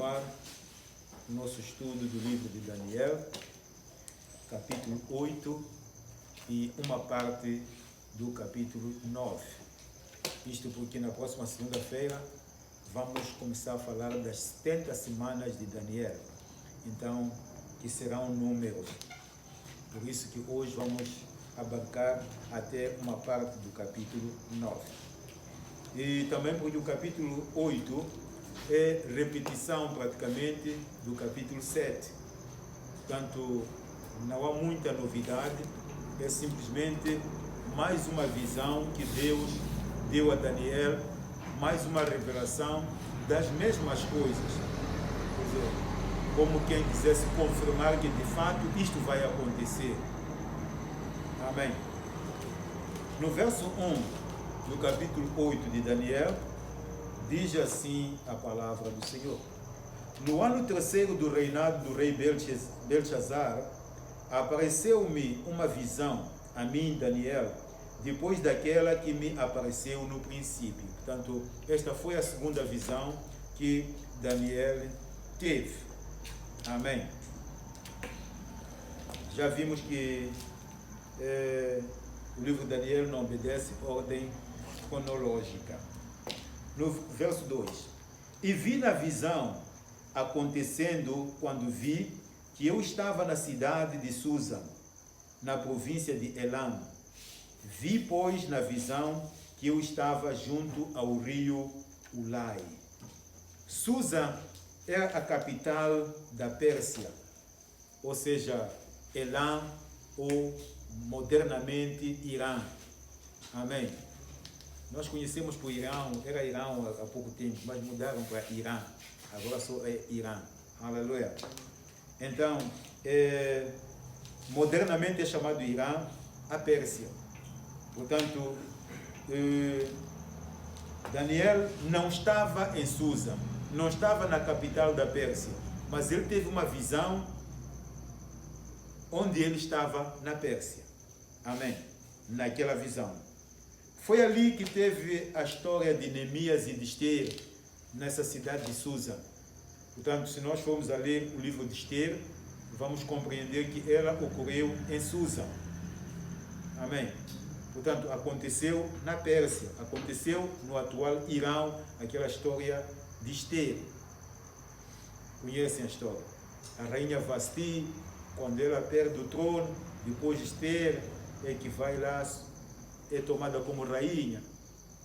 continuar o nosso estudo do livro de Daniel, capítulo 8 e uma parte do capítulo 9. Isto porque na próxima segunda-feira vamos começar a falar das 70 semanas de Daniel. Então, que serão números. Por isso que hoje vamos abarcar até uma parte do capítulo 9. E também porque o capítulo 8 é repetição praticamente do capítulo 7. Portanto, não há muita novidade, é simplesmente mais uma visão que Deus deu a Daniel, mais uma revelação das mesmas coisas. Quer dizer, como quem quisesse confirmar que de fato isto vai acontecer. Amém. No verso 1 do capítulo 8 de Daniel, diz assim a palavra do Senhor. No ano terceiro do reinado do rei Beltesazar, apareceu-me uma visão, a mim, Daniel, depois daquela que me apareceu no princípio. Portanto, esta foi a segunda visão que Daniel teve. Amém. Já vimos que o livro de Daniel não obedece ordem cronológica. No verso 2: E vi na visão, acontecendo quando vi que eu estava na cidade de Susa, na província de Elam. Vi, pois, na visão que eu estava junto ao rio Ulai. Susa é a capital da Pérsia, ou seja, Elam ou modernamente Irã. Amém. Nós conhecemos por Irã, era Irã há pouco tempo, mas mudaram para Irã. Agora só é Irã. Aleluia. Então, modernamente é chamado Irã a Pérsia. Portanto, Daniel não estava em Susa, não estava na capital da Pérsia, mas ele teve uma visão onde ele estava na Pérsia. Amém. Naquela visão. Foi ali que teve a história de Neemias e de Esther, nessa cidade de Susa. Portanto, se nós formos a ler o livro de Esther, vamos compreender que ela ocorreu em Susa. Amém. Portanto, aconteceu na Pérsia, aconteceu no atual Irã, aquela história de Esther. Conhecem a história? A rainha Vasti, quando ela perde o trono, depois Esther é que vai lá, é tomada como rainha.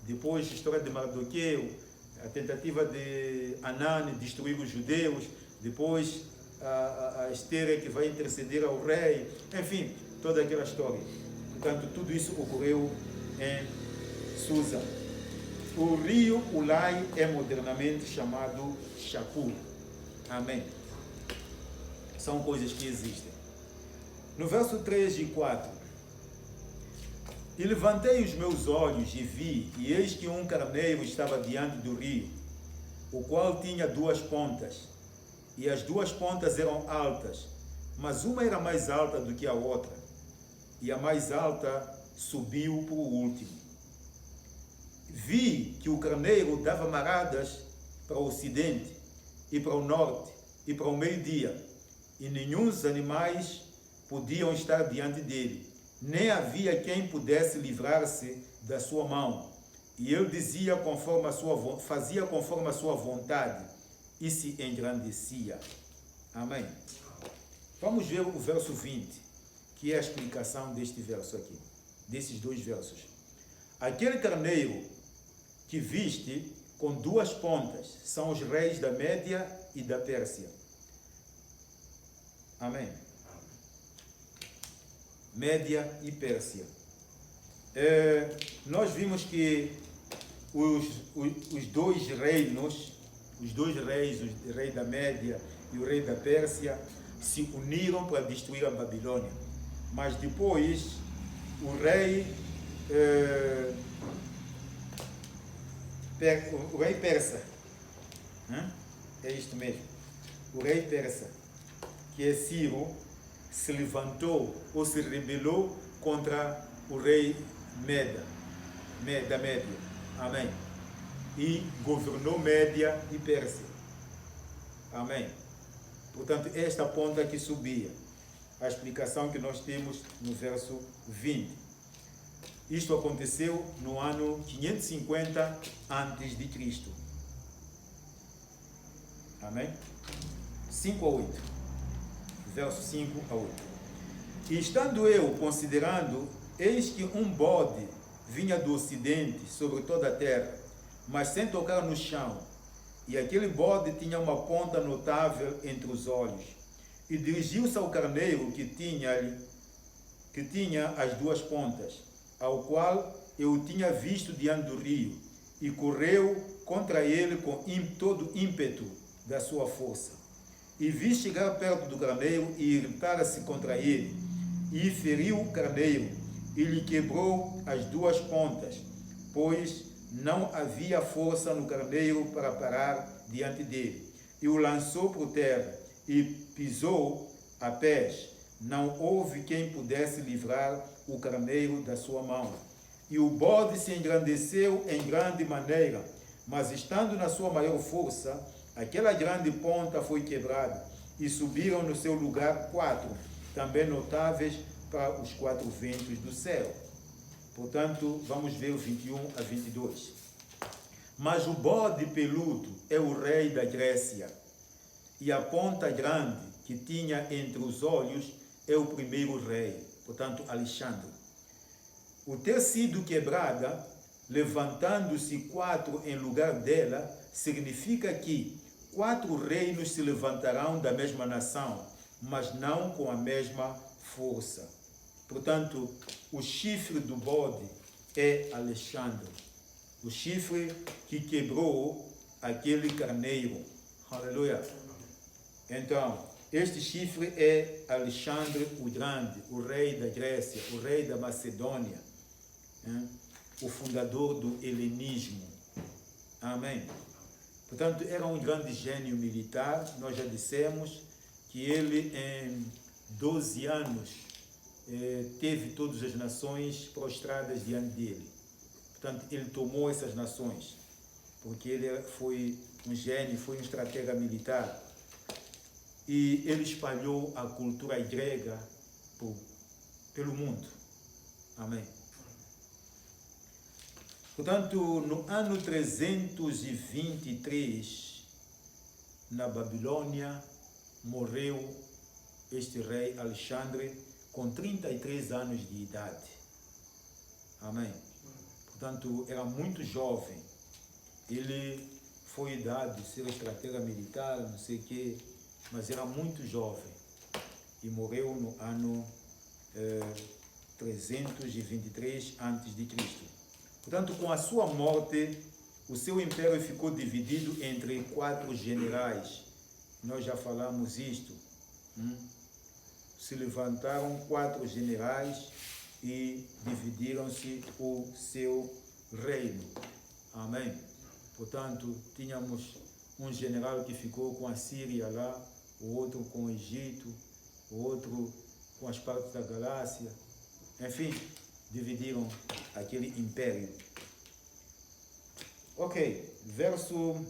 Depois a história de Mardoqueu, a tentativa de Anã destruir os judeus. Depois a Esther é que vai interceder ao rei. Enfim, toda aquela história. Portanto, tudo isso ocorreu em Susa. O rio Ulai é modernamente chamado Shapur. Amém. São coisas que existem. No verso 3 e 4. E levantei os meus olhos e vi, e eis que um carneiro estava diante do rio, o qual tinha duas pontas, e as duas pontas eram altas, mas uma era mais alta do que a outra, e a mais alta subiu para o último. Vi que o carneiro dava maradas para o ocidente, e para o norte, e para o meio-dia, e nenhum dos animais podiam estar diante dele, nem havia quem pudesse livrar-se da sua mão. E ele dizia conforme a sua, fazia conforme a sua vontade, e se engrandecia. Amém. Vamos ver o verso 20, que é a explicação deste verso aqui, desses dois versos. Aquele carneiro que viste com duas pontas são os reis da Média e da Pérsia. Amém. Média e Pérsia. Nós vimos que os dois reinos, os dois reis, o rei da Média e o rei da Pérsia, se uniram para destruir a Babilônia. Mas depois, o rei persa, é isto mesmo, o rei persa, que é Ciro, se levantou ou se rebelou contra o rei da Média. Amém. E governou Média e Pérsia. Amém? Portanto, esta ponta que subia. A explicação que nós temos no verso 20. Isto aconteceu no ano 550 a.C. Amém? 5 a 8. Verso 5 a 8. E estando eu considerando, eis que um bode vinha do ocidente sobre toda a terra, mas sem tocar no chão. E aquele bode tinha uma ponta notável entre os olhos. E dirigiu-se ao carneiro que tinha as duas pontas, ao qual eu o tinha visto diante do rio, e correu contra ele com todo ímpeto da sua força. E vi chegar perto do carneiro e irritara-se contra ele, e feriu o carneiro, e lhe quebrou as duas pontas, pois não havia força no carneiro para parar diante dele. E o lançou por terra, e pisou a pés. Não houve quem pudesse livrar o carneiro da sua mão. E o bode se engrandeceu em grande maneira, mas estando na sua maior força, aquela grande ponta foi quebrada, e subiram no seu lugar 4, também notáveis para os 4 ventos do céu. Portanto, vamos ver o 21 a 22. Mas o bode peludo é o rei da Grécia, e a ponta grande que tinha entre os olhos é o primeiro rei, portanto, Alexandre. O ter sido quebrada, levantando-se 4 em lugar dela, significa que 4 reinos se levantarão da mesma nação, mas não com a mesma força. Portanto, o chifre do bode é Alexandre, o chifre que quebrou aquele carneiro. Aleluia! Então, este chifre é Alexandre o Grande, o rei da Grécia, o rei da Macedônia, o fundador do helenismo. Amém? Portanto, era um grande gênio militar. Nós já dissemos que ele, em 12 anos, teve todas as nações prostradas diante dele. Portanto, ele tomou essas nações, porque ele foi um gênio, foi um estratega militar. E ele espalhou a cultura grega pelo mundo. Amém? Portanto, no ano 323, na Babilônia, morreu este rei Alexandre com 33 anos de idade. Amém? Portanto, era muito jovem. Ele foi dado ser estratega militar, não sei o quê, mas era muito jovem. E morreu no ano 323 a.C. Portanto, com a sua morte, o seu império ficou dividido entre 4 generais. Nós já falamos isto. Se levantaram 4 generais e dividiram-se o seu reino. Amém? Portanto, tínhamos um general que ficou com a Síria lá, o outro com o Egito, o outro com as partes da Galácia. Enfim, dividiram aquele império. Ok, verso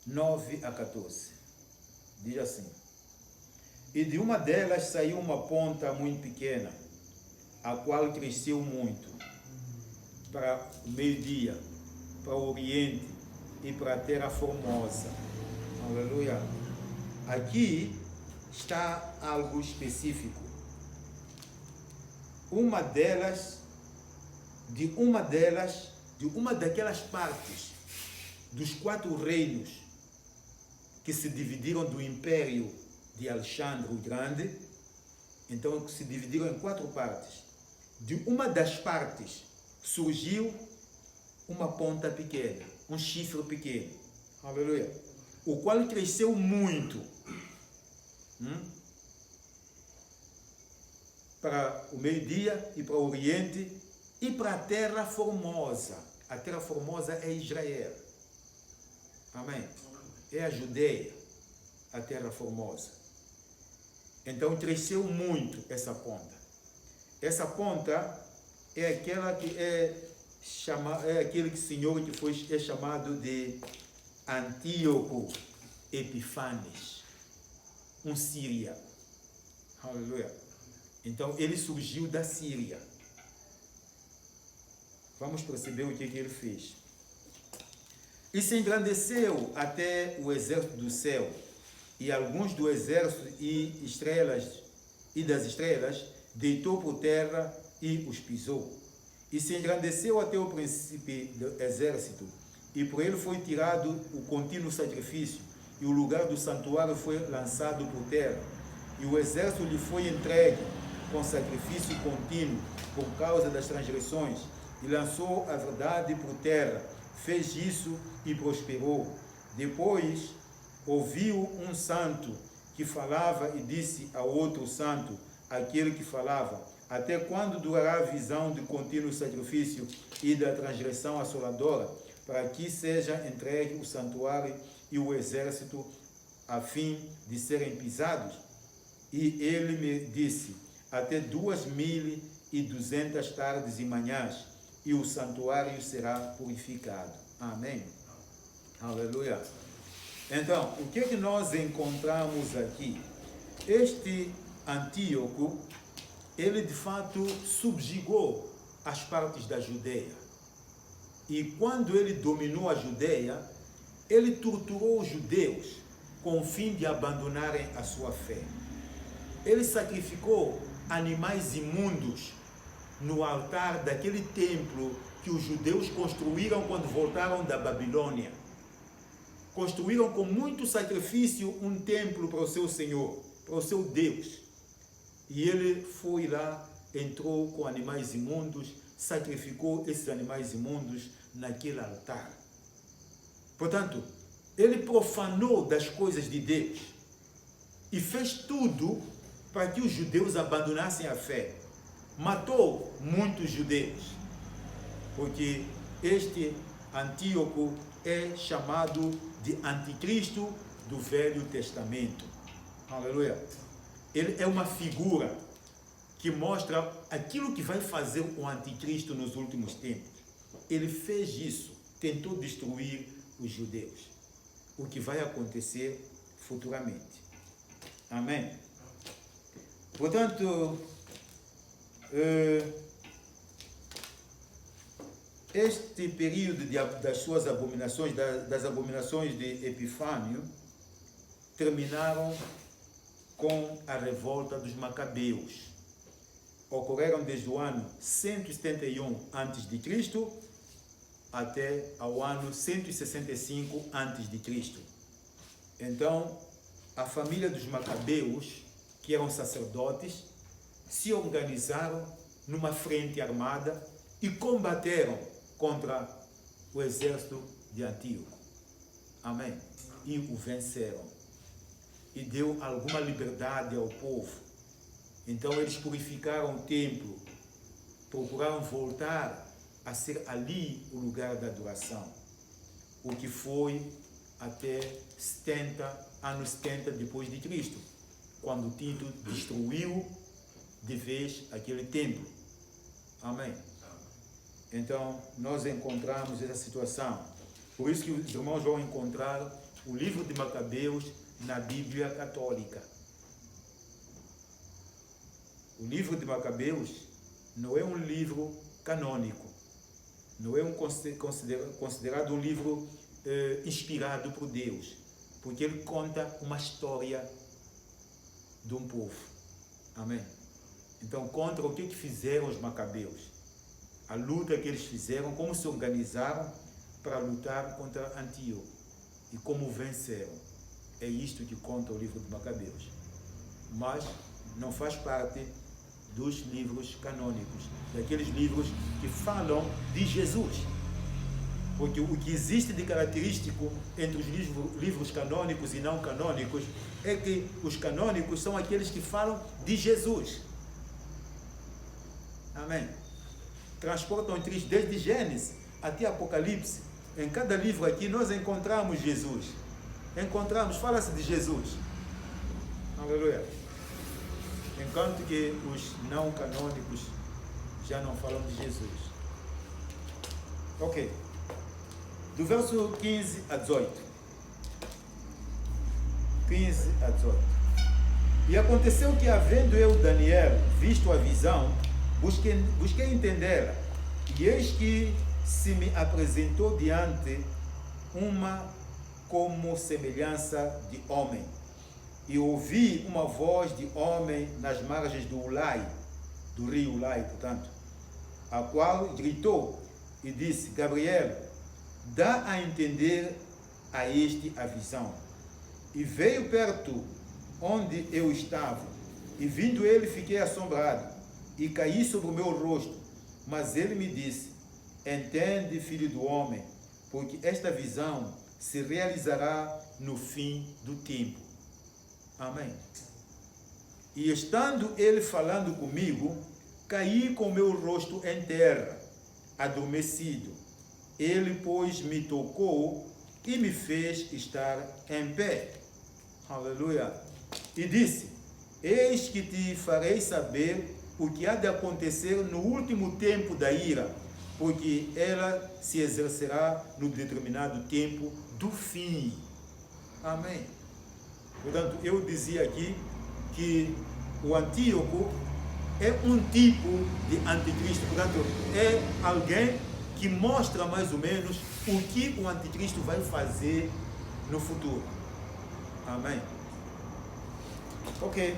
9 a 14. Diz assim: E de uma delas saiu uma ponta muito pequena, a qual cresceu muito, para o meio-dia, para o oriente e para a terra formosa. Aleluia. Aqui está algo específico. De uma daquelas partes dos 4 reinos que se dividiram do império de Alexandre o Grande, então se dividiram em 4 partes. De uma das partes surgiu uma ponta pequena, um chifre pequeno, aleluia, o qual cresceu muito para o meio-dia e para o oriente e para a terra formosa. A terra formosa é Israel. Amém? É a Judeia, a terra formosa. Então cresceu muito essa ponta. Essa ponta é aquela que é aquele senhor que é chamado de Antíoco. Epifanes, um síriaco. Aleluia. Então ele surgiu da Síria. Vamos perceber o que ele fez. E se engrandeceu até o exército do céu, e alguns do exército e das estrelas deitou por terra e os pisou. E se engrandeceu até o príncipe do exército, e por ele foi tirado o contínuo sacrifício, e o lugar do santuário foi lançado por terra, e o exército lhe foi entregue com sacrifício contínuo por causa das transgressões, e lançou a verdade por terra, fez isso e prosperou. Depois ouviu um santo que falava e disse a outro santo, aquele que falava: até quando durará a visão do contínuo sacrifício e da transgressão assoladora, para que seja entregue o santuário e o exército, a fim de serem pisados? E ele me disse: até 2200 tardes e manhãs, e o santuário será purificado. Amém. Aleluia. Então, o que é que nós encontramos aqui? Este Antíoco, ele de fato subjugou as partes da Judeia. E quando ele dominou a Judeia, ele torturou os judeus com o fim de abandonarem a sua fé. Ele sacrificou animais imundos no altar daquele templo que os judeus construíram quando voltaram da Babilônia. Construíram com muito sacrifício um templo para o seu Senhor, para o seu Deus. E ele foi lá, entrou com animais imundos, sacrificou esses animais imundos naquele altar. Portanto, ele profanou das coisas de Deus e fez tudo para que os judeus abandonassem a fé. Matou muitos judeus, porque este Antíoco é chamado de Anticristo do Velho Testamento. Aleluia. Ele é uma figura que mostra aquilo que vai fazer o Anticristo nos últimos tempos. Ele fez isso, tentou destruir os judeus. O que vai acontecer futuramente. Amém? Portanto, este período das suas abominações, das abominações de Epifânio, terminaram com a revolta dos Macabeus. Ocorreram desde o ano 171 a.C. até ao ano 165 a.C. Então, a família dos Macabeus, que eram sacerdotes, se organizaram numa frente armada e combateram contra o exército de Antíoco. Amém? E o venceram. E deu alguma liberdade ao povo. Então eles purificaram o templo, procuraram voltar a ser ali o lugar da adoração. O que foi até anos 70 depois de Cristo, quando Tito destruiu de vez aquele templo. Amém? Então, nós encontramos essa situação. Por isso que os irmãos vão encontrar o livro de Macabeus na Bíblia Católica. O livro de Macabeus não é um livro canônico. Não é considerado um livro inspirado por Deus. Porque ele conta uma história de um povo. Amém? Então, conta o que fizeram os Macabeus. A luta que eles fizeram, como se organizaram para lutar contra Antíoco e como venceram. É isto que conta o livro de Macabeus. Mas não faz parte dos livros canônicos, daqueles livros que falam de Jesus. Porque o que existe de característico entre os livros canônicos e não canônicos é que os canônicos são aqueles que falam de Jesus. Amém? Transportam desde Gênesis até Apocalipse. Em cada livro aqui nós encontramos Jesus. Fala-se de Jesus. Aleluia. Enquanto que os não canônicos já não falam de Jesus. Ok. Do verso 15 a 18. 15 a 18. E aconteceu que, havendo eu, Daniel, visto a visão, busquei entendê-la. E eis que se me apresentou diante uma como semelhança de homem. E ouvi uma voz de homem nas margens do Ulai, do rio Ulai, portanto, a qual gritou e disse: Gabriel, dá a entender a este a visão. E veio perto onde eu estava, e vindo ele fiquei assombrado, e caí sobre o meu rosto. Mas ele me disse: entende, filho do homem, porque esta visão se realizará no fim do tempo. Amém. E estando ele falando comigo, caí com o meu rosto em terra, adormecido. Ele, pois, me tocou e me fez estar em pé. Aleluia. E disse: eis que te farei saber o que há de acontecer no último tempo da ira, porque ela se exercerá no determinado tempo do fim. Amém. Portanto, eu dizia aqui que o Antíoco é um tipo de anticristo. Portanto, é alguém que mostra mais ou menos o que o anticristo vai fazer no futuro. Amém. Ok.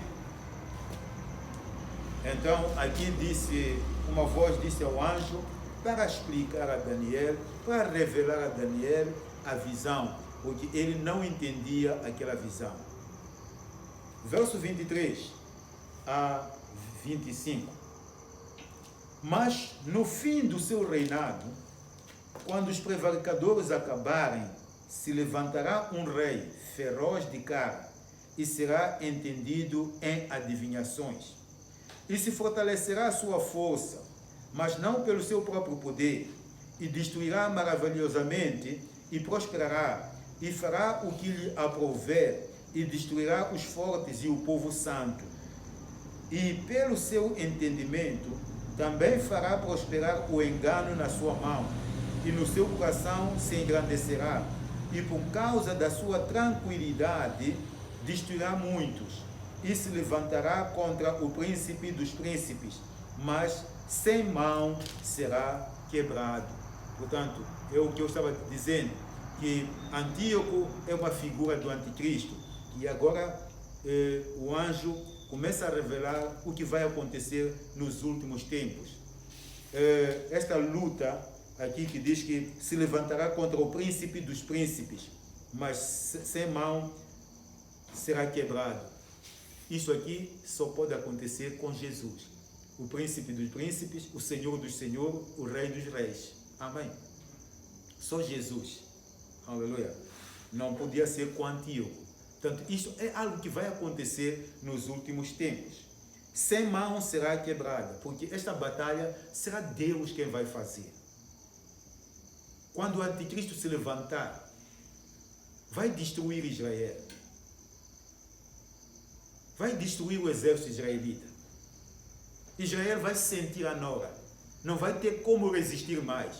Então, aqui disse, uma voz disse ao anjo para explicar a Daniel, para revelar a Daniel a visão, porque ele não entendia aquela visão. Verso 23 a 25. Mas no fim do seu reinado, quando os prevaricadores acabarem, se levantará um rei feroz de cara e será entendido em adivinhações. E se fortalecerá a sua força, mas não pelo seu próprio poder, e destruirá maravilhosamente e prosperará, e fará o que lhe aprouver, e destruirá os fortes e o povo santo. E pelo seu entendimento também fará prosperar o engano na sua mão, e no seu coração se engrandecerá, e por causa da sua tranquilidade destruirá muitos, e se levantará contra o príncipe dos príncipes, mas sem mão será quebrado. Portanto, é o que eu estava dizendo, que Antíoco é uma figura do anticristo, e agora o anjo começa a revelar o que vai acontecer nos últimos tempos. Esta luta aqui que diz que se levantará contra o príncipe dos príncipes, mas sem mão será quebrado. Isso aqui só pode acontecer com Jesus, o príncipe dos príncipes, o Senhor dos senhores, o Rei dos reis. Amém. Só Jesus. Aleluia. Não podia ser com Antíoco. Portanto, isso é algo que vai acontecer nos últimos tempos. Sem mão será quebrada, porque esta batalha será Deus quem vai fazer. Quando o anticristo se levantar, vai destruir Israel. Vai destruir o exército israelita. Israel vai se sentir a nora. Não vai ter como resistir mais.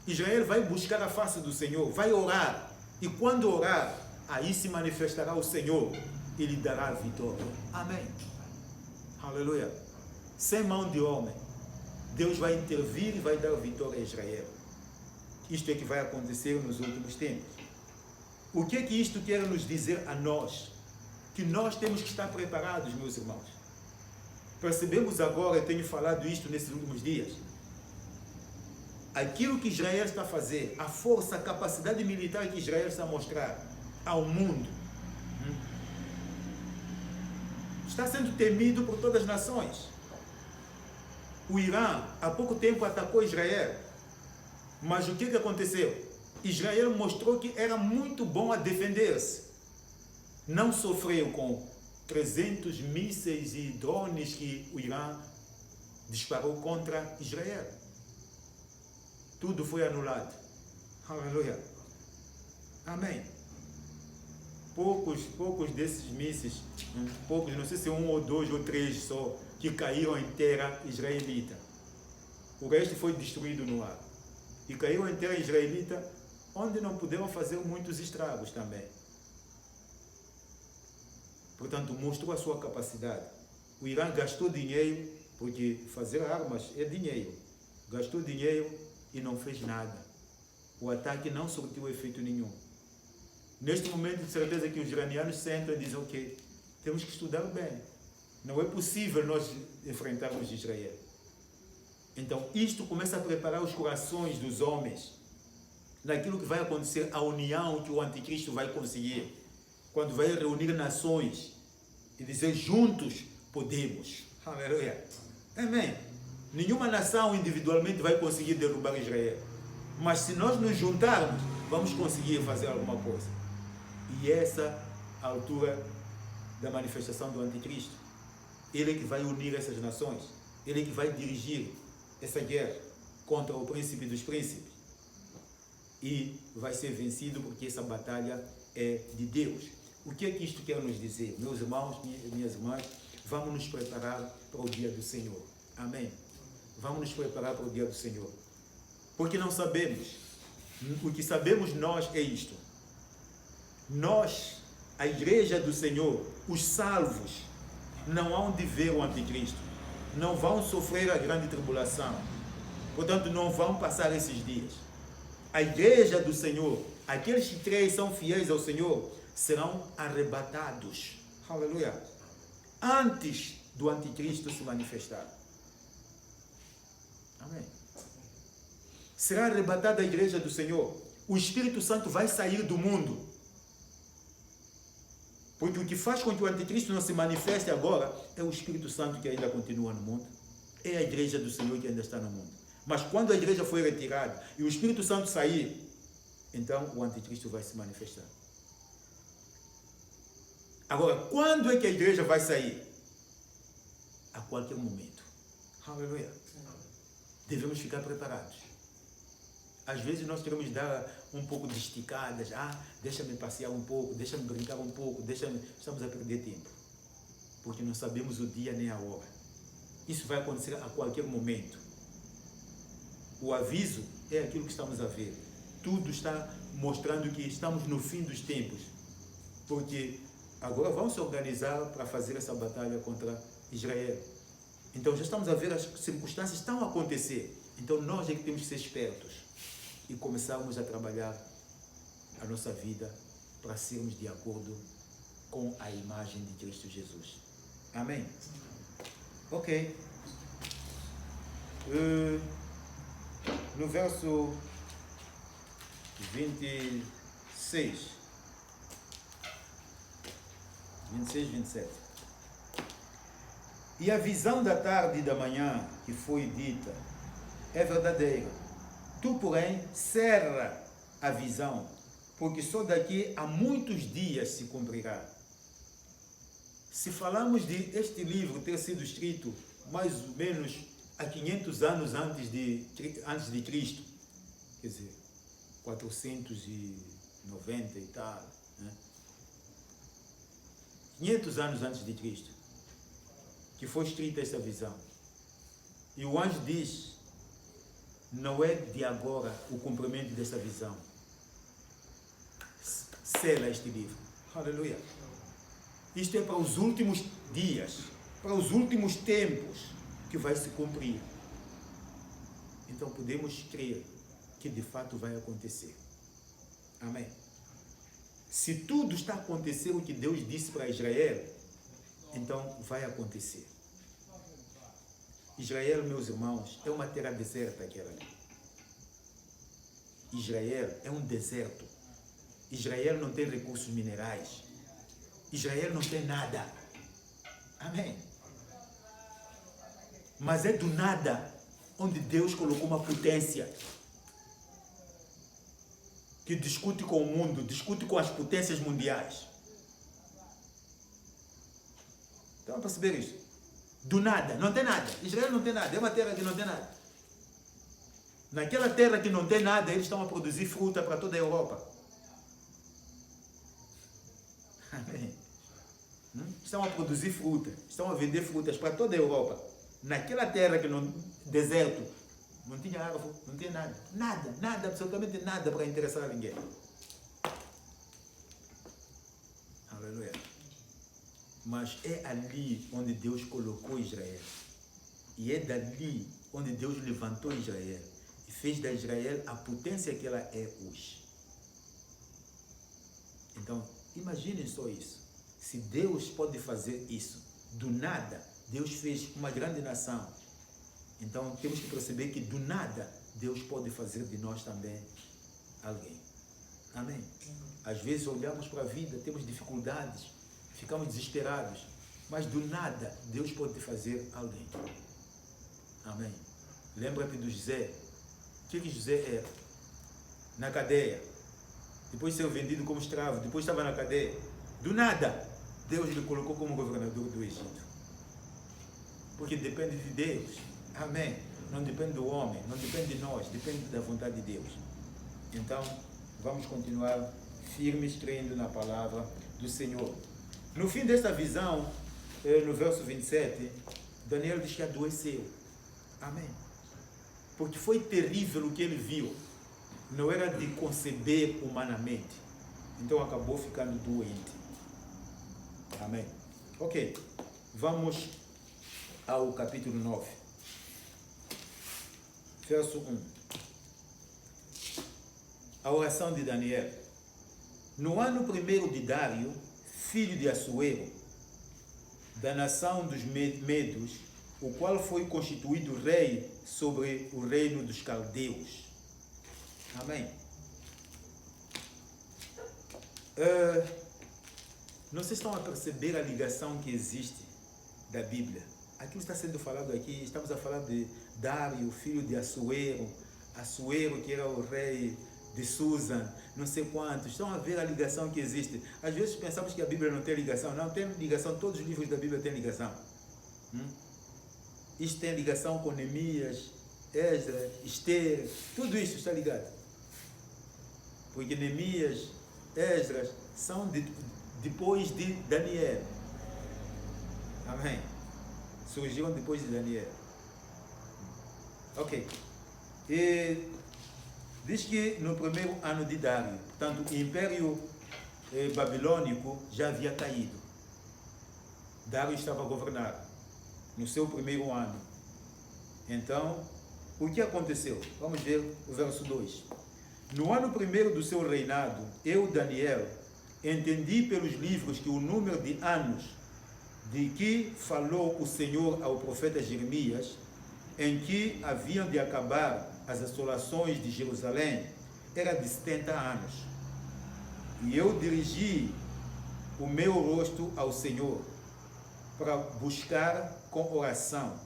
Israel vai buscar a face do Senhor, vai orar. E quando orar, aí se manifestará o Senhor e lhe dará a vitória. Amém. Aleluia. Sem mão de homem, Deus vai intervir e vai dar vitória a Israel. Isto é que vai acontecer nos últimos tempos. O que é que isto quer nos dizer a nós? Que nós temos que estar preparados, meus irmãos. Percebemos agora, eu tenho falado isto nesses últimos dias. Aquilo que Israel está a fazer, a força, a capacidade militar que Israel está a mostrar ao mundo, está sendo temido por todas as nações. O Irã, há pouco tempo, atacou Israel. Mas o que aconteceu? Israel mostrou que era muito bom a defender-se. Não sofreu com 300 mísseis e drones que o Irã disparou contra Israel. Tudo foi anulado. Aleluia. Amém. Poucos desses mísseis, poucos, não sei se 1 ou 2 ou 3 só, que caíram em terra israelita. O resto foi destruído no ar. E caiu em terra israelita, onde não puderam fazer muitos estragos também. Portanto, mostrou a sua capacidade. O Irã gastou dinheiro, porque fazer armas é dinheiro. Gastou dinheiro e não fez nada. O ataque não surtiu efeito nenhum. Neste momento, de certeza que os iranianos sentam e dizem, ok, temos que estudar bem. Não é possível nós enfrentarmos Israel. Então, isto começa a preparar os corações dos homens naquilo que vai acontecer, a união que o anticristo vai conseguir, quando vai reunir nações e dizer, juntos podemos. Aleluia. Amém. Nenhuma nação individualmente vai conseguir derrubar Israel. Mas se nós nos juntarmos, vamos conseguir fazer alguma coisa. E essa é a altura da manifestação do anticristo. Ele é que vai unir essas nações. Ele é que vai dirigir essa guerra contra o príncipe dos príncipes. E vai ser vencido porque essa batalha é de Deus. O que é que isto quer nos dizer? Meus irmãos, minhas irmãs, vamos nos preparar para o dia do Senhor. Amém? Vamos nos preparar para o dia do Senhor. Porque não sabemos. O que sabemos nós é isto. Nós, a igreja do Senhor, os salvos, não hão de ver o anticristo. Não vão sofrer a grande tribulação. Portanto, não vão passar esses dias. A igreja do Senhor, aqueles que creem e são fiéis ao Senhor, serão arrebatados. Aleluia. Antes do anticristo se manifestar. Amém. Será arrebatada a igreja do Senhor. O Espírito Santo vai sair do mundo. Porque o que faz com que o anticristo não se manifeste agora é o Espírito Santo que ainda continua no mundo. É a igreja do Senhor que ainda está no mundo. Mas quando a igreja foi retirada e o Espírito Santo sair, então o anticristo vai se manifestar. Agora, quando é que a igreja vai sair? A qualquer momento. Aleluia. Devemos ficar preparados. Às vezes nós queremos dar um pouco de esticadas. Deixa-me passear um pouco, deixa-me brincar um pouco, estamos a perder tempo. Porque não sabemos o dia nem a hora. Isso vai acontecer a qualquer momento. O aviso é aquilo que estamos a ver. Tudo está mostrando que estamos no fim dos tempos. Porque agora vamos se organizar para fazer essa batalha contra Israel. Então já estamos a ver as circunstâncias estão a acontecer. Então nós é que temos que ser espertos e começarmos a trabalhar a nossa vida para sermos de acordo com a imagem de Cristo Jesus. Amém? Ok. No verso 26, 27. E a visão da tarde e da manhã que foi dita é verdadeira. Tu, porém, cerra a visão, porque só daqui a muitos dias se cumprirá. Se falamos de este livro ter sido escrito mais ou menos há 500 anos antes de Cristo, quer dizer, 490 e tal, né? 500 anos antes de Cristo, que foi escrita essa visão. E o anjo diz, não é de agora o cumprimento dessa visão. Sela este livro. Aleluia. Isto é para os últimos dias, para os últimos tempos que vai se cumprir. Então podemos crer que de fato vai acontecer. Amém. Se tudo está acontecendo o que Deus disse para Israel, então vai acontecer. Israel, meus irmãos, é uma terra deserta aquela ali. Israel é um deserto. Israel não tem recursos minerais. Israel não tem nada. Amém. Mas é do nada onde Deus colocou uma potência que discute com o mundo, discute com as potências mundiais. Estão a perceber isso? Do nada, não tem nada. Israel não tem nada, é uma terra que não tem nada. Naquela terra que não tem nada, eles estão a produzir fruta para toda a Europa. Amém. Estão a produzir fruta, estão a vender frutas para toda a Europa. Naquela terra que não, deserto, não tinha árvore, não tinha nada. Nada, nada, absolutamente nada para interessar a ninguém. Aleluia. mas é ali onde Deus colocou Israel. E é dali onde Deus levantou Israel e fez da Israel a potência que ela é hoje. Então, imaginem só isso. Se Deus pode fazer isso, do nada, Deus fez uma grande nação. Então, temos que perceber que do nada, Deus pode fazer de nós também alguém. Amém? Às vezes olhamos para a vida, temos dificuldades, ficamos desesperados, mas do nada, Deus pode fazer alguém. Amém? Lembra-te do José. O que José era? Na cadeia. Depois de ser vendido como escravo, depois estava na cadeia. Do nada, Deus lhe colocou como governador do Egito. Porque depende de Deus. Amém? Não depende do homem, não depende de nós, depende da vontade de Deus. Então, vamos continuar firmes, crendo na palavra do Senhor. No fim desta visão, no verso 27, Daniel diz que adoeceu. Amém? Porque foi terrível o que ele viu. Não era de conceber humanamente. Então acabou ficando doente. Amém? Ok. Vamos ao capítulo 9. Verso 1. A oração de Daniel. No ano primeiro de Dário, filho de Assuero, da nação dos Medos, o qual foi constituído rei sobre o reino dos caldeus. Amém? Não sei se estão a perceber a ligação que existe da Bíblia. Aquilo está sendo falado aqui, estamos a falar de Dário, filho de Assuero, Assuero que era o rei de Susan, não sei quantos. Estão a ver a ligação que existe. Às vezes pensamos que a Bíblia não tem ligação. Não, tem ligação, todos os livros da Bíblia têm ligação. Isto tem ligação com Neemias, Esdras, Esther, tudo isso está ligado. Porque Neemias, Esdras são depois de Daniel. Amém? Surgiram depois de Daniel. Ok. E diz que no primeiro ano de Dário, portanto, o Império Babilônico já havia caído. Dário estava a governar no seu primeiro ano. Então, o que aconteceu? Vamos ver o verso 2. No ano primeiro do seu reinado, eu, Daniel, entendi pelos livros que o número de anos de que falou o Senhor ao profeta Jeremias, em que haviam de acabar as assolações de Jerusalém, era de 70 anos. E eu dirigi o meu rosto ao Senhor para buscar com oração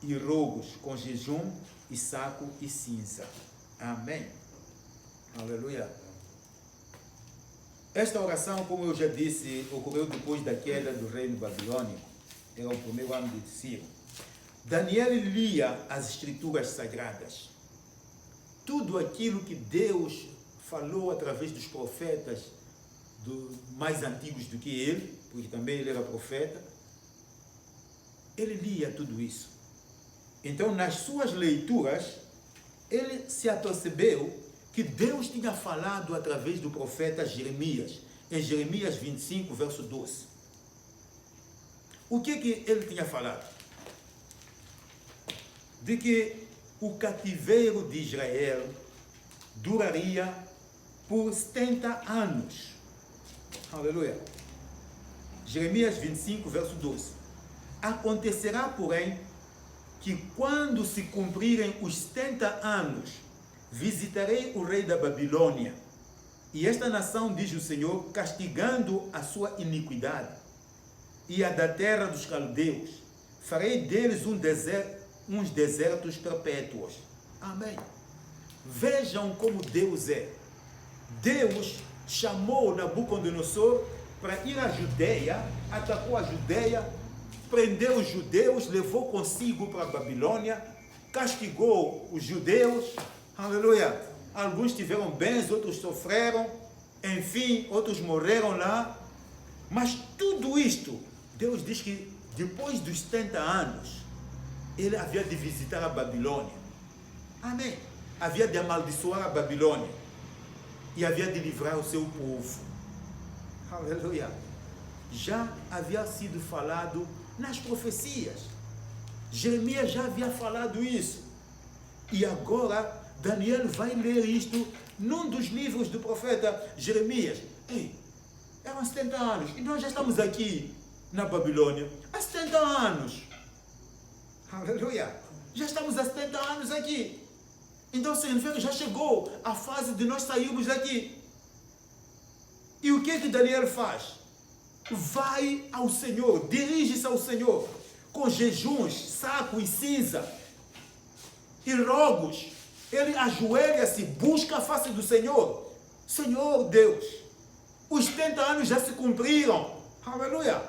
e rogos, com jejum e saco e cinza. Amém. Aleluia. Esta oração, como eu já disse, ocorreu depois da queda do reino babilônico. Era o primeiro ano de Ciro. Daniel lia as escrituras sagradas. Tudo aquilo que Deus falou através dos profetas mais antigos do que ele, porque também ele era profeta, ele lia tudo isso. Então, nas suas leituras, ele se apercebeu que Deus tinha falado através do profeta Jeremias, em Jeremias 25, verso 12. O que ele tinha falado? De que o cativeiro de Israel duraria por 70 anos. Aleluia. Jeremias 25, verso 12. Acontecerá, porém, que quando se cumprirem os 70 anos, visitarei o rei da Babilônia, e esta nação, diz o Senhor, castigando a sua iniquidade, e a da terra dos caldeus, farei deles uns desertos perpétuos. Amém. Vejam como Deus é. Deus chamou Nabucodonosor para ir à Judeia, atacou a Judeia, prendeu os judeus, levou consigo para a Babilônia, castigou os judeus. Aleluia. Alguns tiveram bens, outros sofreram, enfim, outros morreram lá. Mas tudo isto, Deus diz que depois dos 70 anos, ele havia de visitar a Babilônia. Amém. Havia de amaldiçoar a Babilônia e havia de livrar o seu povo. Aleluia. já havia sido falado nas profecias. Jeremias já havia falado isso. E agora Daniel vai ler isto num dos livros do profeta Jeremias. Ei, eram 70 anos e nós já estamos aqui na Babilônia há 70 anos. Aleluia! Já estamos há 70 anos aqui. Então significa que já chegou a fase de nós sairmos daqui. E o que é que Daniel faz? Vai ao Senhor, dirige-se ao Senhor com jejuns, saco e cinza e rogos. Ele ajoelha-se, busca a face do Senhor. Senhor Deus, os 70 anos já se cumpriram. Aleluia!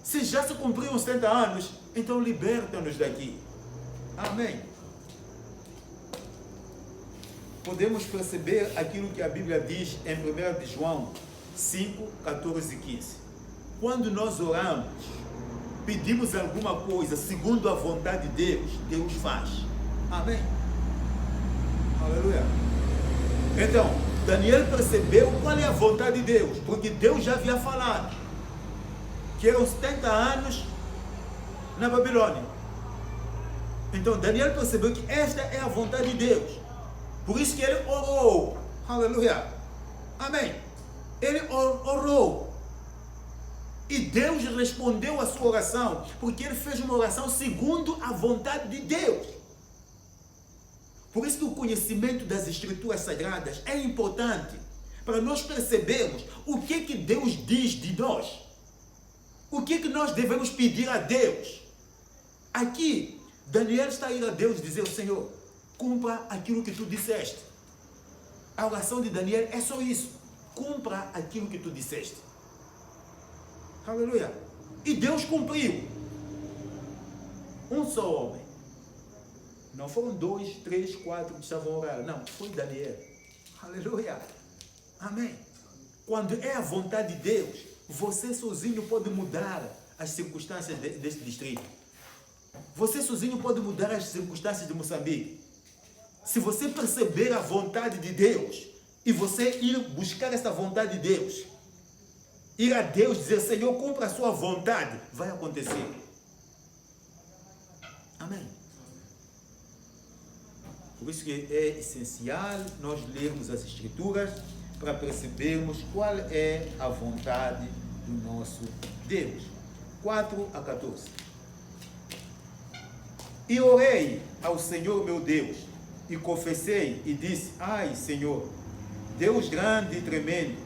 Se já se cumpriram os 70 anos, então liberta-nos daqui. Amém. Podemos perceber aquilo que a Bíblia diz em 1 João 5, 14 e 15. Quando nós oramos, pedimos alguma coisa segundo a vontade de Deus, Deus faz. Amém. Aleluia. Então, Daniel percebeu qual é a vontade de Deus, porque Deus já havia falado que eram 70 anos na Babilônia. Então, Daniel percebeu que esta é a vontade de Deus. Por isso que ele orou. Aleluia. Amém. Ele orou. E Deus respondeu a sua oração, porque ele fez uma oração segundo a vontade de Deus. Por isso que o conhecimento das Escrituras Sagradas é importante, para nós percebermos o que Deus diz de nós. O que nós devemos pedir a Deus. Aqui, Daniel está a ir a Deus dizer: Senhor, cumpra aquilo que tu disseste. A oração de Daniel é só isso. Cumpra aquilo que tu disseste. Aleluia. E Deus cumpriu. Um só homem. Não foram 2, 3, 4 que estavam a orar. Não, foi Daniel. Aleluia. Amém. Quando é a vontade de Deus, você sozinho pode mudar as circunstâncias deste distrito. Você sozinho pode mudar as circunstâncias de Moçambique. Se você perceber a vontade de Deus e você ir buscar essa vontade de Deus, ir a Deus dizer: Senhor, cumpra a sua vontade, vai acontecer. Amém. Por isso que é essencial nós lermos as Escrituras para percebermos qual é a vontade do nosso Deus. 4 a 14. E orei ao Senhor meu Deus, e confessei e disse: ai, Senhor, Deus grande e tremendo,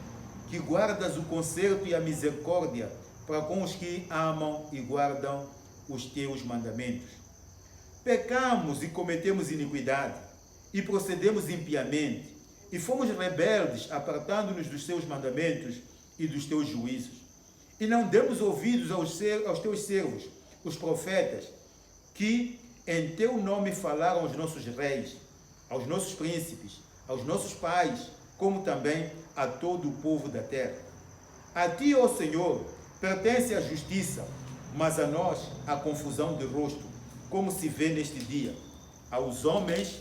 que guardas o conserto e a misericórdia para com os que amam e guardam os teus mandamentos. Pecamos e cometemos iniquidade, e procedemos impiamente, e fomos rebeldes, apartando-nos dos teus mandamentos e dos teus juízos. E não demos ouvidos aos teus servos, os profetas, que em teu nome falaram aos nossos reis, aos nossos príncipes, aos nossos pais, como também a todo o povo da terra. A ti, ó Senhor, pertence a justiça, mas a nós a confusão de rosto, como se vê neste dia. Aos homens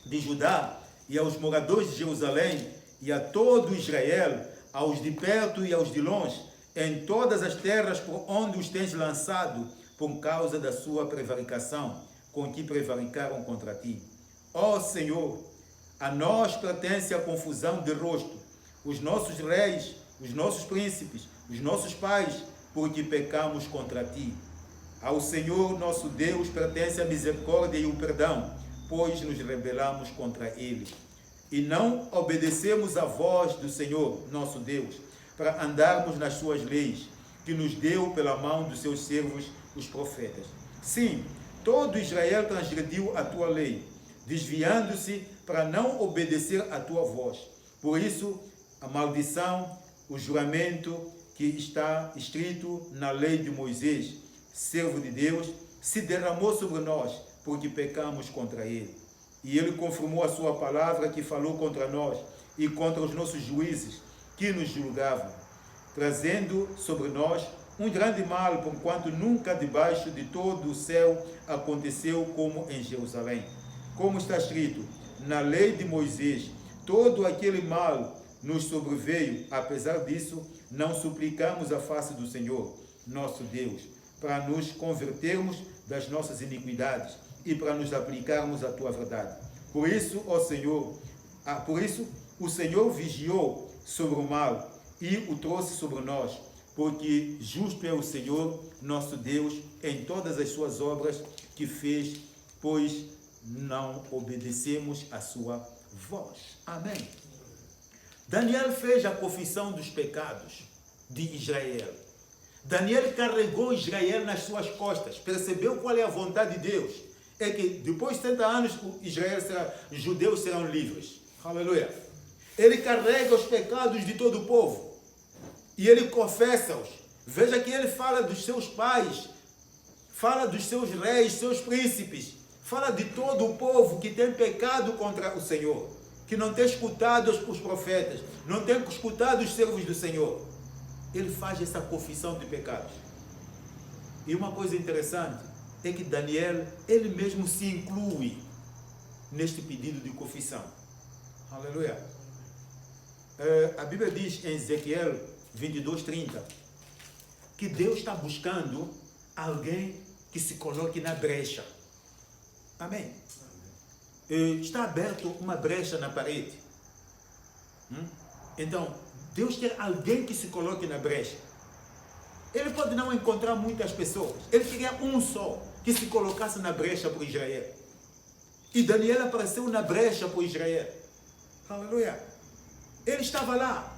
de Judá e aos moradores de Jerusalém e a todo Israel, aos de perto e aos de longe, em todas as terras por onde os tens lançado, por causa da sua prevaricação, com que prevaricaram contra ti. Ó Senhor, a nós pertence a confusão de rosto, os nossos reis, os nossos príncipes, os nossos pais, porque pecamos contra ti. Ao Senhor nosso Deus pertence a misericórdia e o perdão, pois nos rebelamos contra ele. E não obedecemos à voz do Senhor nosso Deus, para andarmos nas suas leis, que nos deu pela mão dos seus servos, os profetas. Sim, todo Israel transgrediu a tua lei, desviando-se para não obedecer à tua voz. Por isso, a maldição, o juramento que está escrito na lei de Moisés, servo de Deus, se derramou sobre nós, porque pecamos contra ele. E ele confirmou a sua palavra que falou contra nós e contra os nossos juízes, que nos julgavam, trazendo sobre nós um grande mal, porquanto nunca debaixo de todo o céu aconteceu como em Jerusalém. Como está escrito na lei de Moisés, todo aquele mal nos sobreveio, apesar disso, não suplicamos a face do Senhor, nosso Deus, para nos convertermos das nossas iniquidades e para nos aplicarmos à tua verdade. Por isso, o Senhor vigiou sobre o mal e o trouxe sobre nós, porque justo é o Senhor, nosso Deus, em todas as suas obras que fez, pois não obedecemos a sua voz. Amém. Daniel fez a confissão dos pecados de Israel. Daniel carregou Israel nas suas costas, percebeu qual é a vontade de Deus. É que depois de 70 anos, os judeus serão livres. Aleluia. Ele carrega os pecados de todo o povo e ele confessa-os. Veja que ele fala dos seus pais, fala dos seus reis, seus príncipes, fala de todo o povo que tem pecado contra o Senhor, que não tem escutado os profetas, não tem escutado os servos do Senhor. Ele faz essa confissão de pecados. E uma coisa interessante é que Daniel, ele mesmo se inclui neste pedido de confissão. Aleluia. A Bíblia diz em Ezequiel 22:30 que Deus está buscando alguém que se coloque na brecha. Amém. Está aberto uma brecha na parede. Então, Deus quer alguém que se coloque na brecha. Ele pode não encontrar muitas pessoas. Ele queria um só que se colocasse na brecha por Israel. E Daniel apareceu na brecha por Israel. Aleluia. Ele estava lá.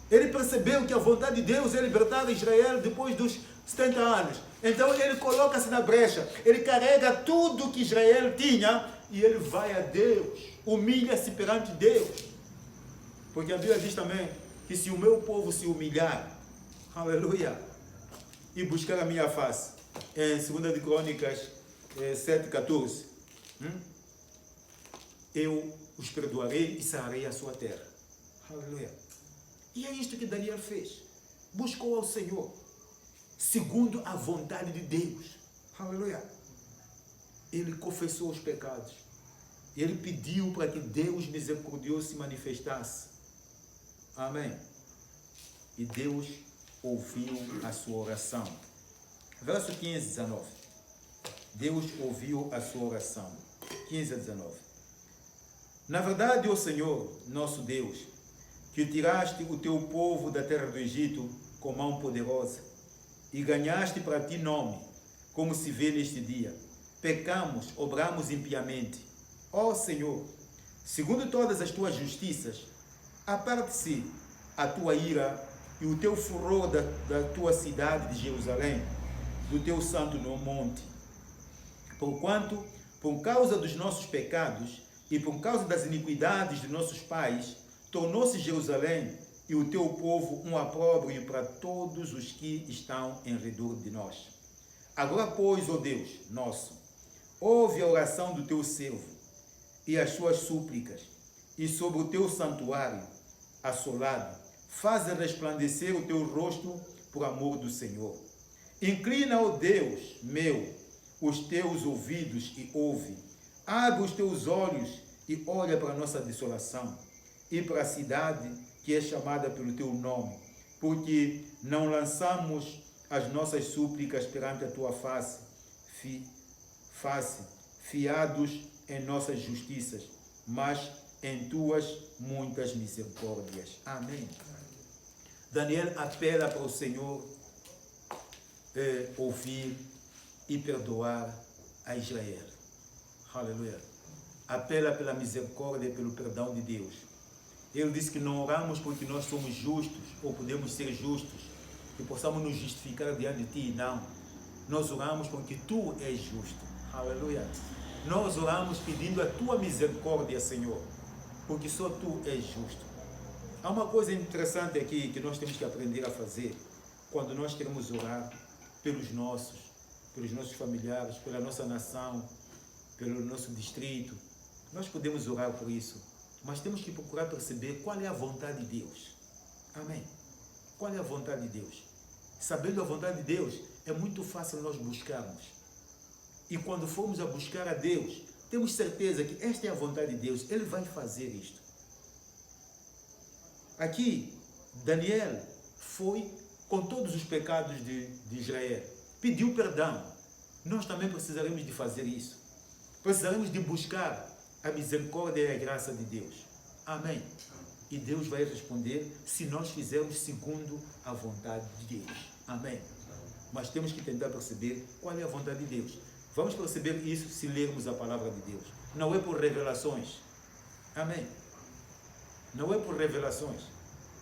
Ele percebeu que a vontade de Deus é libertar Israel depois dos 70 anos. Então ele coloca-se na brecha. Ele carrega tudo que Israel tinha e ele vai a Deus. Humilha-se perante Deus. Porque a Bíblia diz também que se o meu povo se humilhar, aleluia, e buscar a minha face, em 2 de Crônicas 7:14, eu os perdoarei e sararei a sua terra. Aleluia. E é isto que Daniel fez. Buscou ao Senhor, segundo a vontade de Deus. Aleluia. Ele confessou os pecados. Ele pediu para que Deus misericordioso se manifestasse. Amém. E Deus ouviu a sua oração. Verso 15-19. Deus ouviu a sua oração. 15-19. Na verdade, ó Senhor, nosso Deus, que tiraste o teu povo da terra do Egito com mão poderosa e ganhaste para ti nome, como se vê neste dia. Pecamos, obramos impiamente. Ó Senhor, segundo todas as tuas justiças, aparte-se a tua ira e o teu furor da tua cidade de Jerusalém, do teu santo no monte. Porquanto, por causa dos nossos pecados e por causa das iniquidades de nossos pais, tornou-se Jerusalém e o teu povo um opróbrio para todos os que estão em redor de nós. Agora, pois, ó Deus nosso, ouve a oração do teu servo e as suas súplicas, e sobre o teu santuário assolado, faze resplandecer o teu rosto por amor do Senhor. Inclina, ó Deus meu, os teus ouvidos e ouve. Abre os teus olhos e olha para a nossa desolação e para a cidade que é chamada pelo teu nome, porque não lançamos as nossas súplicas perante a tua face, fiados em nossas justiças, mas em tuas muitas misericórdias. Amém. Daniel apela para o Senhor ouvir e perdoar a Israel. Aleluia. Apela pela misericórdia e pelo perdão de Deus. Ele disse que não oramos porque nós somos justos ou podemos ser justos e possamos nos justificar diante de ti. Não. Nós oramos porque tu és justo. Aleluia. Nós oramos pedindo a tua misericórdia, Senhor, porque só tu és justo. Há uma coisa interessante aqui que nós temos que aprender a fazer quando nós queremos orar pelos nossos familiares, pela nossa nação, pelo nosso distrito. Nós podemos orar por isso, mas temos que procurar perceber qual é a vontade de Deus. Amém? Qual é a vontade de Deus? Sabendo a vontade de Deus, é muito fácil nós buscarmos. E quando formos a buscar a Deus, temos certeza que esta é a vontade de Deus. Ele vai fazer isto. Aqui, Daniel foi com todos os pecados de Israel, pediu perdão. Nós também precisaremos de fazer isso. Precisaremos de buscar a misericórdia e a graça de Deus. Amém. E Deus vai responder se nós fizermos segundo a vontade de Deus. Amém. Mas temos que tentar perceber qual é a vontade de Deus. Vamos perceber isso se lermos a palavra de Deus. Não é por revelações. Amém. Não é por revelações.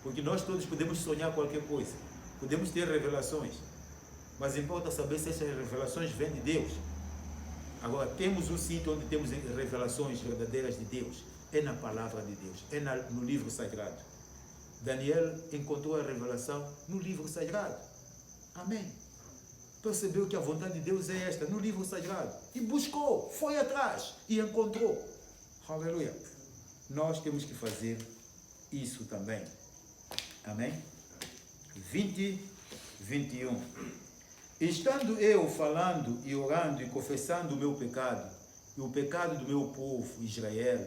Porque nós todos podemos sonhar qualquer coisa. Podemos ter revelações. Mas importa saber se essas revelações vêm de Deus. Agora, temos um sítio onde temos revelações verdadeiras de Deus. É na palavra de Deus. É no livro sagrado. Daniel encontrou a revelação no livro sagrado. Amém. Percebeu que a vontade de Deus é esta, no livro sagrado. E buscou, foi atrás e encontrou. Aleluia. Nós temos que fazer isso também. Amém? 20, 21. Estando eu falando e orando e confessando o meu pecado, e o pecado do meu povo, Israel,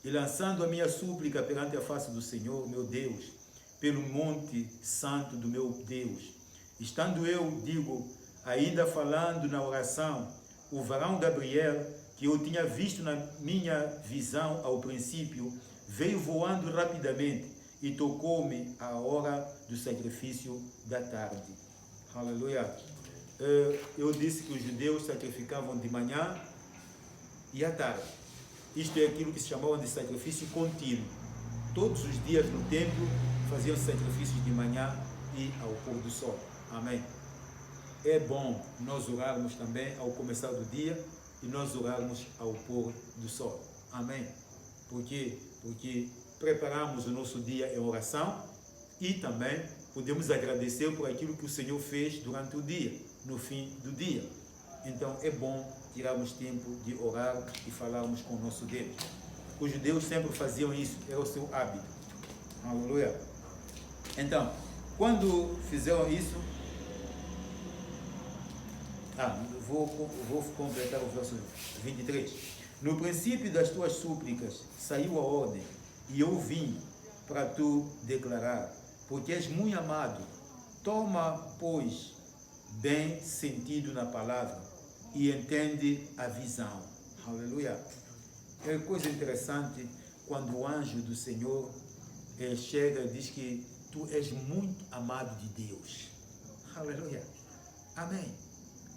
e lançando a minha súplica perante a face do Senhor, meu Deus, pelo monte santo do meu Deus, estando eu, digo, ainda falando na oração, o varão Gabriel, que eu tinha visto na minha visão ao princípio, veio voando rapidamente e tocou-me a hora do sacrifício da tarde. Aleluia. Eu disse que os judeus sacrificavam de manhã e à tarde. Isto é aquilo que se chamava de sacrifício contínuo. Todos os dias no templo faziam sacrifícios de manhã e ao pôr do sol. Amém. É bom nós orarmos também ao começar do dia e nós orarmos ao pôr do sol. Amém. Por quê? Porque preparamos o nosso dia em oração e também podemos agradecer por aquilo que o Senhor fez durante o dia, no fim do dia. Então é bom tirarmos tempo de orar e falarmos com o nosso Deus. Os judeus sempre faziam isso, era o seu hábito. Aleluia. Então, quando fizeram isso, vou completar o verso 23. No princípio das tuas súplicas saiu a ordem, e eu vim para tu declarar, porque és muito amado. Toma, pois, bem sentido na palavra e entende a visão. Aleluia. É coisa interessante quando o anjo do Senhor chega e diz que tu és muito amado de Deus. Aleluia. Amém.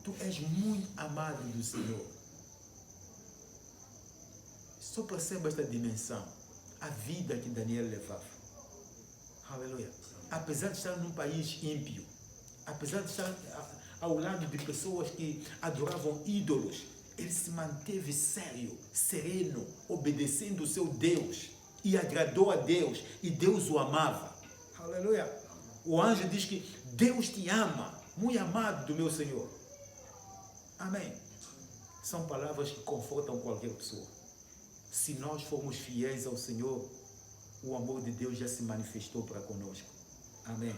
Tu és muito amado do Senhor. Só perceba esta dimensão. A vida que Daniel levava. Aleluia. Apesar de estar num país ímpio, apesar de estar ao lado de pessoas que adoravam ídolos, ele se manteve sério, sereno, obedecendo o seu Deus e agradou a Deus e Deus o amava. Aleluia. O anjo diz que Deus te ama, muito amado do meu Senhor. Amém. São palavras que confortam qualquer pessoa. Se nós formos fiéis ao Senhor, o amor de Deus já se manifestou para conosco. Amém.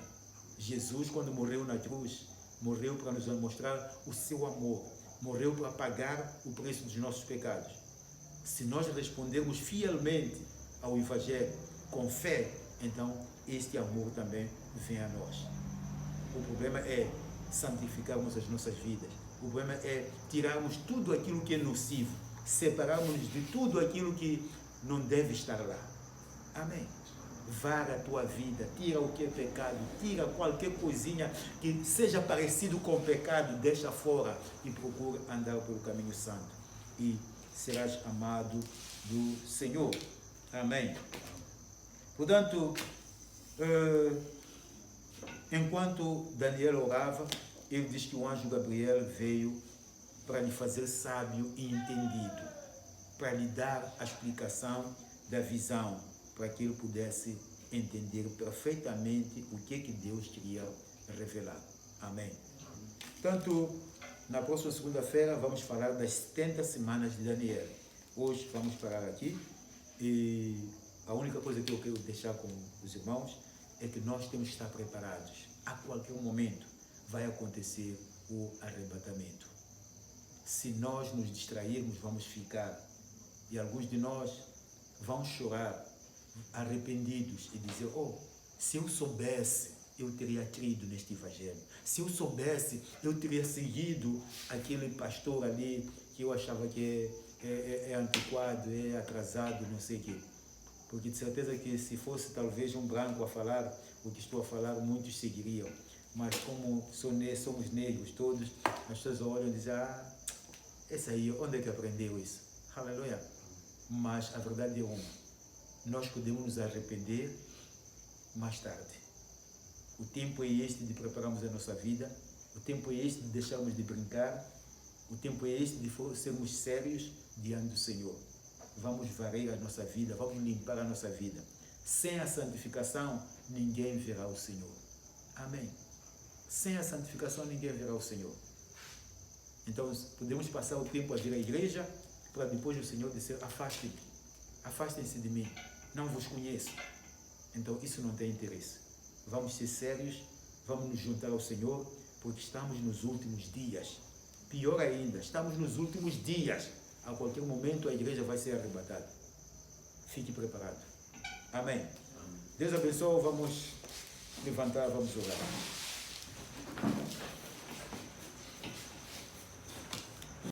Jesus, quando morreu na cruz, morreu para nos mostrar o seu amor. Morreu para pagar o preço dos nossos pecados. Se nós respondermos fielmente ao Evangelho, com fé, então este amor também vem a nós. O problema é santificarmos as nossas vidas. O problema é tirarmos tudo aquilo que é nocivo, separarmos de tudo aquilo que não deve estar lá. Amém. Vara a tua vida, tira o que é pecado, tira qualquer coisinha que seja parecido com pecado, deixa fora e procura andar pelo caminho santo. E serás amado do Senhor. Amém. Portanto, enquanto Daniel orava, ele diz que o anjo Gabriel veio para lhe fazer sábio e entendido, para lhe dar a explicação da visão, para que ele pudesse entender perfeitamente o que Deus queria revelar. Amém. Portanto, na próxima segunda-feira vamos falar das 70 semanas de Daniel. Hoje vamos parar aqui e a única coisa que eu quero deixar com os irmãos é que nós temos que estar preparados. A qualquer momento vai acontecer o arrebatamento. Se nós nos distrairmos, vamos ficar. E alguns de nós vão chorar arrependidos e dizer, Se eu soubesse, eu teria crido neste evangelho. Se eu soubesse, eu teria seguido aquele pastor ali que eu achava que é antiquado, é atrasado, não sei o quê. Porque de certeza que se fosse talvez um branco a falar o que estou a falar, muitos seguiriam. Mas como somos negros todos, as pessoas olham e dizem, esse aí, onde é que aprendeu isso? Aleluia. Mas a verdade é uma. Nós podemos nos arrepender mais tarde. O tempo é este de prepararmos a nossa vida. O tempo é este de deixarmos de brincar. O tempo é este de sermos sérios diante do Senhor. Vamos varrer a nossa vida, vamos limpar a nossa vida. Sem a santificação, ninguém verá o Senhor. Amém. Sem a santificação, ninguém verá o Senhor. Então, podemos passar o tempo a vir à igreja, para depois o Senhor dizer, afastem-se de mim, não vos conheço. Então, isso não tem interesse. Vamos ser sérios, vamos nos juntar ao Senhor, porque estamos nos últimos dias. Pior ainda, estamos nos últimos dias. A qualquer momento a igreja vai ser arrebatada. Fique preparado. Amém. Deus abençoe, vamos levantar, vamos orar.